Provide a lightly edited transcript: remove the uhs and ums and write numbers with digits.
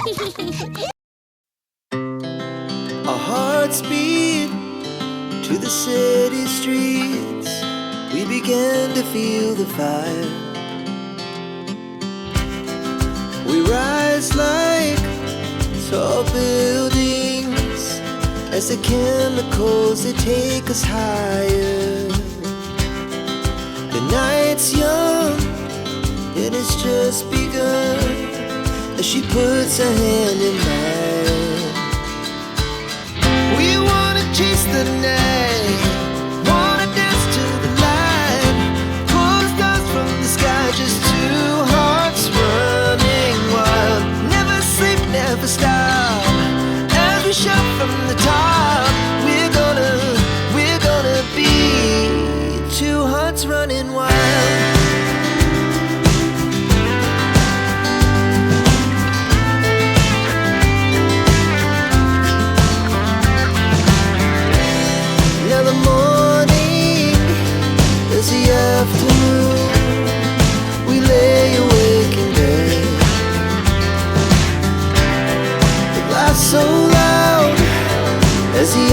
Our hearts beat to the city streets. We began to feel the fire. We rise like tall buildings as the chemicals, they take us higher. The night's young and it's just begun as she puts her hand in mine. We wanna chase the night, wanna dance to the light, pull the stars from the sky, just two hearts running wild. Never sleep, never stop, as we shout from the top. We're gonna be two hearts running wild. Now the morning is the afternoon. We lay awake in bed. The laughs so loud as the